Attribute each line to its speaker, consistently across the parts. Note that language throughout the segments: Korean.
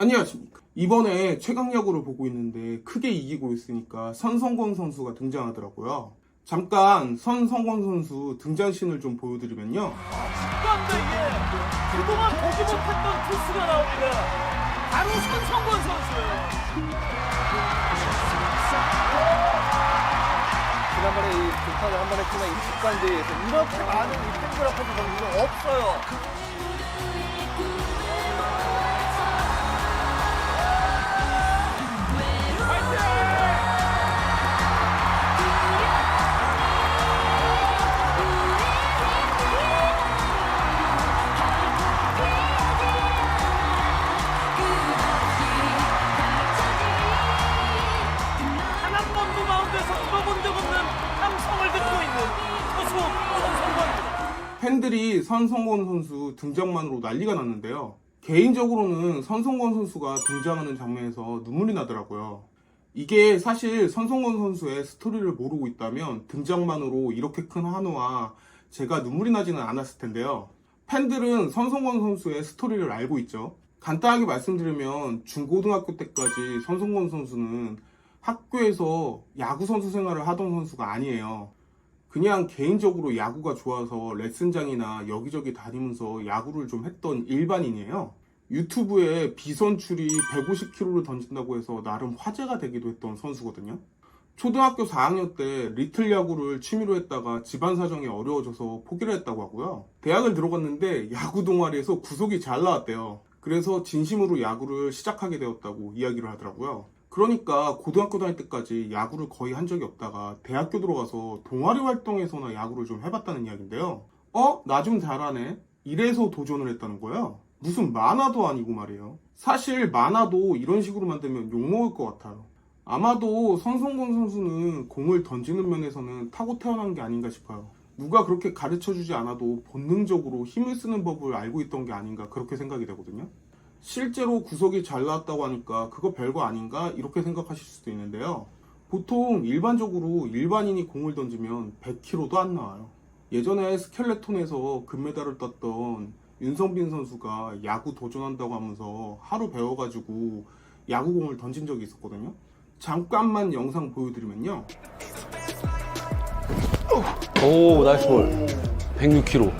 Speaker 1: 안녕하십니까. 이번에 최강야구를 보고 있는데 크게 이기고 있으니까 선성권 선수가 등장하더라고요. 잠깐 선성권 선수 등장신을 좀 보여드리면요.
Speaker 2: 직관대에 그동안 보지 못했던 투수가 나옵니다. 바로 선성권 선수예요. 지난번에 이 불판을 한 번 했지만 이 직관대에서 이렇게 많은 이 팬들 앞에서 선수는 없어요. 단 한 번도 마운드에서 들어본 적 없는 함성을 듣고 있는 투수 선성권.
Speaker 1: 팬들이 선성권 선수 등장만으로 난리가 났는데요. 개인적으로는 선성권 선수가 등장하는 장면에서 눈물이 나더라고요. 이게 사실 선성권 선수의 스토리를 모르고 있다면 등장만으로 이렇게 큰 한우와 제가 눈물이 나지는 않았을 텐데요. 팬들은 선성권 선수의 스토리를 알고 있죠. 간단하게 말씀드리면 중고등학교 때까지 선성권 선수는 학교에서 야구 선수 생활을 하던 선수가 아니에요. 그냥 개인적으로 야구가 좋아서 레슨장이나 여기저기 다니면서 야구를 좀 했던 일반인이에요. 유튜브에 비선출이 150km를 던진다고 해서 나름 화제가 되기도 했던 선수거든요. 초등학교 4학년 때 리틀 야구를 취미로 했다가 집안 사정이 어려워져서 포기를 했다고 하고요. 대학을 들어갔는데 야구 동아리에서 구속이 잘 나왔대요. 그래서 진심으로 야구를 시작하게 되었다고 이야기를 하더라고요. 그러니까 고등학교 다닐 때까지 야구를 거의 한 적이 없다가 대학교 들어가서 동아리 활동에서나 야구를 좀 해봤다는 이야기인데요. 나 좀 잘하네? 이래서 도전을 했다는 거예요. 무슨 만화도 아니고 말이에요. 사실 만화도 이런 식으로 만들면 욕먹을 것 같아요. 아마도 선성권 선수는 공을 던지는 면에서는 타고 태어난 게 아닌가 싶어요. 누가 그렇게 가르쳐주지 않아도 본능적으로 힘을 쓰는 법을 알고 있던 게 아닌가 그렇게 생각이 되거든요. 실제로 구속이 잘 나왔다고 하니까 그거 별거 아닌가 이렇게 생각하실 수도 있는데요. 보통 일반적으로 일반인이 공을 던지면 100km도 안 나와요. 예전에 스켈레톤에서 금메달을 땄던 윤성빈 선수가 야구 도전한다고 하면서 하루 배워가지고 야구공을 던진 적이 있었거든요. 잠깐만 영상 보여드리면요.
Speaker 3: 오, 나이스 볼. 106kg.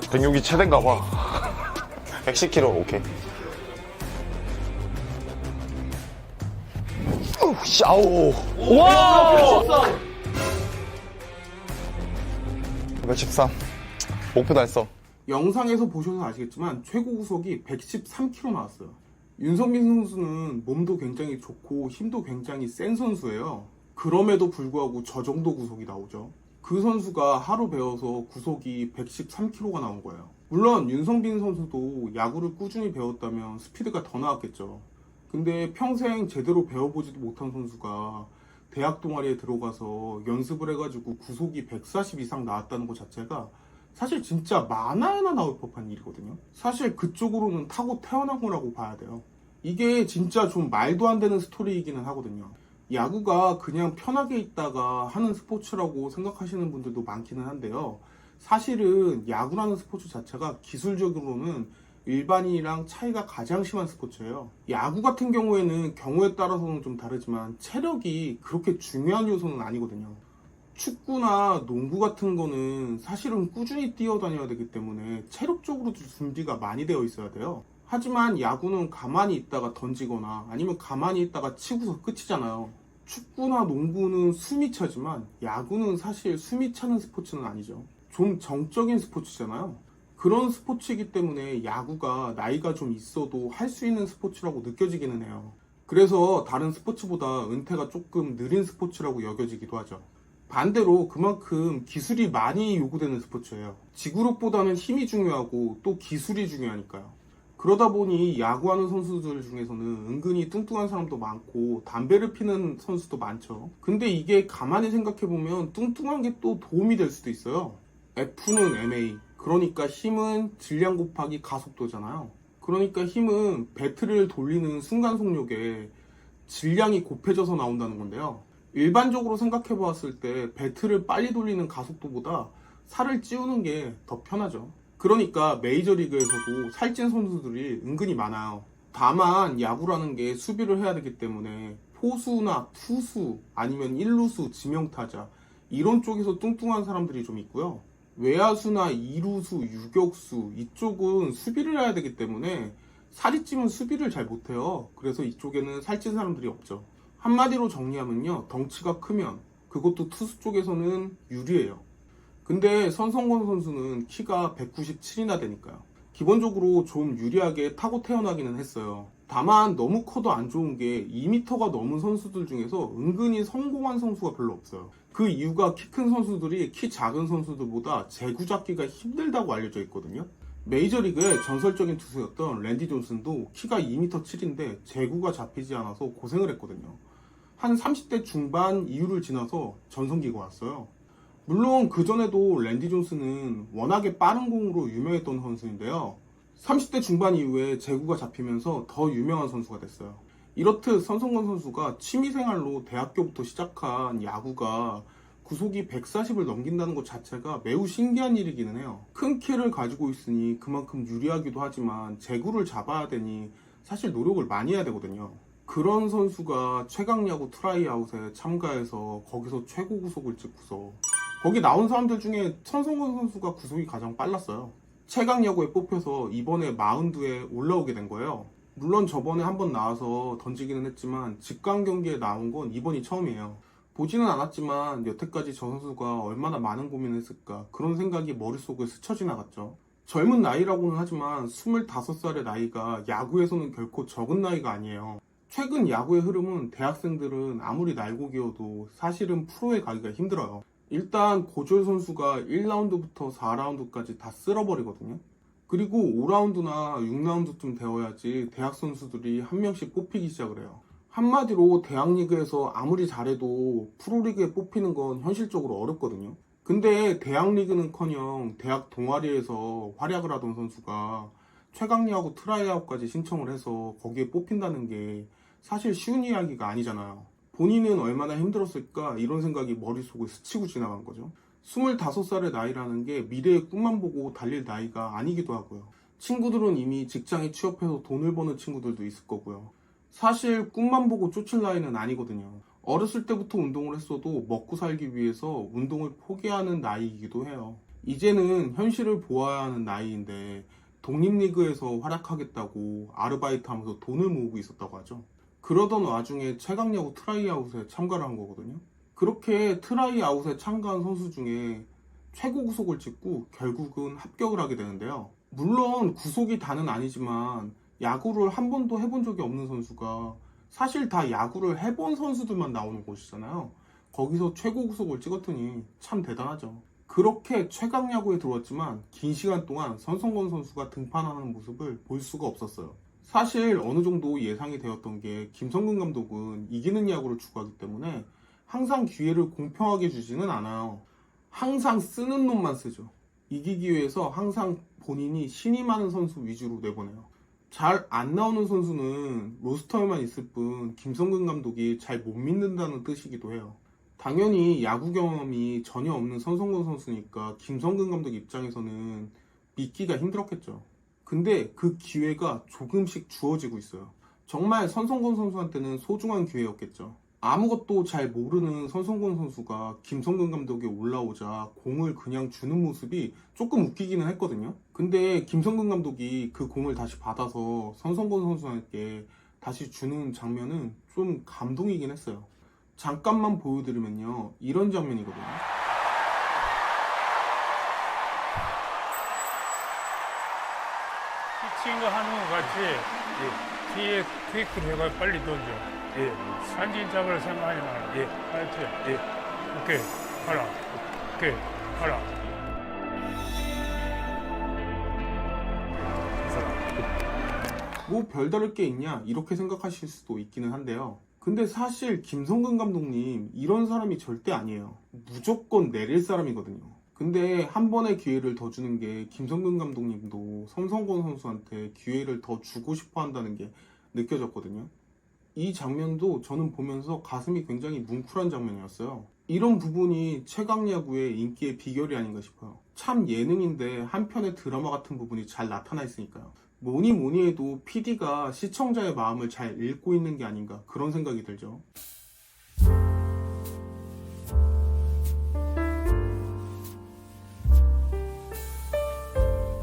Speaker 4: 106이 최대인가 봐. 110kg, 오케이. 아우.
Speaker 3: 와!
Speaker 4: 113. 목표 달성.
Speaker 1: 영상에서 보셔서 아시겠지만 최고 구속이 113km 나왔어요. 윤성빈 선수는 몸도 굉장히 좋고 힘도 굉장히 센 선수예요. 그럼에도 불구하고 저 정도 구속이 나오죠. 그 선수가 하루 배워서 구속이 113km가 나온 거예요. 물론 윤성빈 선수도 야구를 꾸준히 배웠다면 스피드가 더 나왔겠죠. 근데 평생 제대로 배워보지도 못한 선수가 대학 동아리에 들어가서 연습을 해가지고 구속이 140 이상 나왔다는 것 자체가 사실 진짜 만화에나 나올 법한 일이거든요. 사실 그쪽으로는 타고 태어난 거라고 봐야 돼요. 이게 진짜 좀 말도 안 되는 스토리이기는 하거든요. 야구가 그냥 편하게 있다가 하는 스포츠라고 생각하시는 분들도 많기는 한데요. 사실은 야구라는 스포츠 자체가 기술적으로는 일반인이랑 차이가 가장 심한 스포츠예요. 야구 같은 경우에는 경우에 따라서는 좀 다르지만 체력이 그렇게 중요한 요소는 아니거든요. 축구나 농구 같은 거는 사실은 꾸준히 뛰어다녀야 되기 때문에 체력적으로도 준비가 많이 되어 있어야 돼요. 하지만 야구는 가만히 있다가 던지거나 아니면 가만히 있다가 치고서 끝이잖아요. 축구나 농구는 숨이 차지만 야구는 사실 숨이 차는 스포츠는 아니죠. 좀 정적인 스포츠잖아요. 그런 스포츠이기 때문에 야구가 나이가 좀 있어도 할 수 있는 스포츠라고 느껴지기는 해요. 그래서 다른 스포츠보다 은퇴가 조금 느린 스포츠라고 여겨지기도 하죠. 반대로 그만큼 기술이 많이 요구되는 스포츠예요. 지구력보다는 힘이 중요하고 또 기술이 중요하니까요. 그러다 보니 야구하는 선수들 중에서는 은근히 뚱뚱한 사람도 많고 담배를 피는 선수도 많죠. 근데 이게 가만히 생각해보면 뚱뚱한 게 또 도움이 될 수도 있어요. F는 MA, 그러니까 힘은 질량 곱하기 가속도잖아요. 그러니까 힘은 배트를 돌리는 순간 속력에 질량이 곱해져서 나온다는 건데요. 일반적으로 생각해 보았을 때 배트를 빨리 돌리는 가속도보다 살을 찌우는 게 더 편하죠. 그러니까 메이저리그에서도 살찐 선수들이 은근히 많아요. 다만 야구라는 게 수비를 해야 되기 때문에 포수나 투수 아니면 1루수 지명타자 이런 쪽에서 뚱뚱한 사람들이 좀 있고요. 외야수나 2루수, 유격수 이쪽은 수비를 해야 되기 때문에 살이 찌면 수비를 잘 못해요. 그래서 이쪽에는 살찐 사람들이 없죠. 한마디로 정리하면요, 덩치가 크면 그것도 투수 쪽에서는 유리해요. 근데 선성권 선수는 키가 197이나 되니까요. 기본적으로 좀 유리하게 타고 태어나기는 했어요. 다만 너무 커도 안 좋은 게 2m가 넘은 선수들 중에서 은근히 성공한 선수가 별로 없어요. 그 이유가 키 큰 선수들이 키 작은 선수들보다 제구 잡기가 힘들다고 알려져 있거든요. 메이저리그의 전설적인 투수였던 랜디 존슨도 키가 2m7인데 제구가 잡히지 않아서 고생을 했거든요. 한 30대 중반 이후를 지나서 전성기가 왔어요. 물론 그전에도 랜디 존슨은 워낙에 빠른 공으로 유명했던 선수인데요. 30대 중반 이후에 제구가 잡히면서 더 유명한 선수가 됐어요. 이렇듯 선성권 선수가 취미생활로 대학교부터 시작한 야구가 구속이 140을 넘긴다는 것 자체가 매우 신기한 일이기는 해요. 큰 키를 가지고 있으니 그만큼 유리하기도 하지만 제구를 잡아야 되니 사실 노력을 많이 해야 되거든요. 그런 선수가 최강야구 트라이아웃에 참가해서 거기서 최고 구속을 찍고서 거기 나온 사람들 중에 선성권 선수가 구속이 가장 빨랐어요. 최강야구에 뽑혀서 이번에 마운드에 올라오게 된 거예요. 물론 저번에 한번 나와서 던지기는 했지만 직관 경기에 나온 건 이번이 처음이에요. 보지는 않았지만 여태까지 저 선수가 얼마나 많은 고민을 했을까 그런 생각이 머릿속에 스쳐 지나갔죠. 젊은 나이라고는 하지만 25살의 나이가 야구에서는 결코 적은 나이가 아니에요. 최근 야구의 흐름은 대학생들은 아무리 날고 기어도 사실은 프로에 가기가 힘들어요. 일단 고졸 선수가 1라운드부터 4라운드까지 다 쓸어버리거든요. 그리고 5라운드나 6라운드쯤 되어야지 대학 선수들이 한 명씩 뽑히기 시작을 해요. 한마디로 대학리그에서 아무리 잘해도 프로리그에 뽑히는 건 현실적으로 어렵거든요. 근데 대학리그는커녕 대학 동아리에서 활약을 하던 선수가 최강야구 트라이아웃까지 신청을 해서 거기에 뽑힌다는 게 사실 쉬운 이야기가 아니잖아요. 본인은 얼마나 힘들었을까 이런 생각이 머릿속에 스치고 지나간 거죠. 25살의 나이라는 게 미래의 꿈만 보고 달릴 나이가 아니기도 하고요. 친구들은 이미 직장에 취업해서 돈을 버는 친구들도 있을 거고요. 사실 꿈만 보고 쫓을 나이는 아니거든요. 어렸을 때부터 운동을 했어도 먹고 살기 위해서 운동을 포기하는 나이이기도 해요. 이제는 현실을 보아야 하는 나이인데 독립리그에서 활약하겠다고 아르바이트 하면서 돈을 모으고 있었다고 하죠. 그러던 와중에 최강야구 트라이아웃에 참가를 한 거거든요. 그렇게 트라이아웃에 참가한 선수 중에 최고 구속을 찍고 결국은 합격을 하게 되는데요. 물론 구속이 다는 아니지만 야구를 한 번도 해본 적이 없는 선수가 사실 다 야구를 해본 선수들만 나오는 곳이잖아요. 거기서 최고 구속을 찍었더니 참 대단하죠. 그렇게 최강야구에 들어왔지만 긴 시간 동안 선성권 선수가 등판하는 모습을 볼 수가 없었어요. 사실 어느 정도 예상이 되었던 게 김성근 감독은 이기는 야구를 추구하기 때문에 항상 기회를 공평하게 주지는 않아요. 항상 쓰는 놈만 쓰죠. 이기기 위해서 항상 본인이 신이 많은 선수 위주로 내보내요. 잘 안 나오는 선수는 로스터에만 있을 뿐 김성근 감독이 잘 못 믿는다는 뜻이기도 해요. 당연히 야구 경험이 전혀 없는 선성권 선수니까 김성근 감독 입장에서는 믿기가 힘들었겠죠. 근데 그 기회가 조금씩 주어지고 있어요. 정말 선성권 선수한테는 소중한 기회였겠죠. 아무것도 잘 모르는 선성권 선수가 김성근 감독이 올라오자 공을 그냥 주는 모습이 조금 웃기기는 했거든요. 근데 김성근 감독이 그 공을 다시 받아서 선성권 선수에게 다시 주는 장면은 좀 감동이긴 했어요. 잠깐만 보여드리면요, 이런 장면이거든요.
Speaker 5: 피칭을 하는 것 같이 뒤에 퀵을 해가 빨리 던져. 삼진 잡을 생각하지 마라. 알았지? 오케이, 가라. 오케이, 가라.
Speaker 1: 뭐 별다를 게 있냐 이렇게 생각하실 수도 있기는 한데요. 근데 사실 김성근 감독님 이런 사람이 절대 아니에요. 무조건 내릴 사람이거든요. 근데 한 번의 기회를 더 주는 게 김성근 감독님도 선성권 선수한테 기회를 더 주고 싶어 한다는 게 느껴졌거든요. 이 장면도 저는 보면서 가슴이 굉장히 뭉클한 장면이었어요. 이런 부분이 최강야구의 인기의 비결이 아닌가 싶어요. 참 예능인데 한편의 드라마 같은 부분이 잘 나타나 있으니까요. 뭐니 해도 PD가 시청자의 마음을 잘 읽고 있는 게 아닌가 그런 생각이 들죠.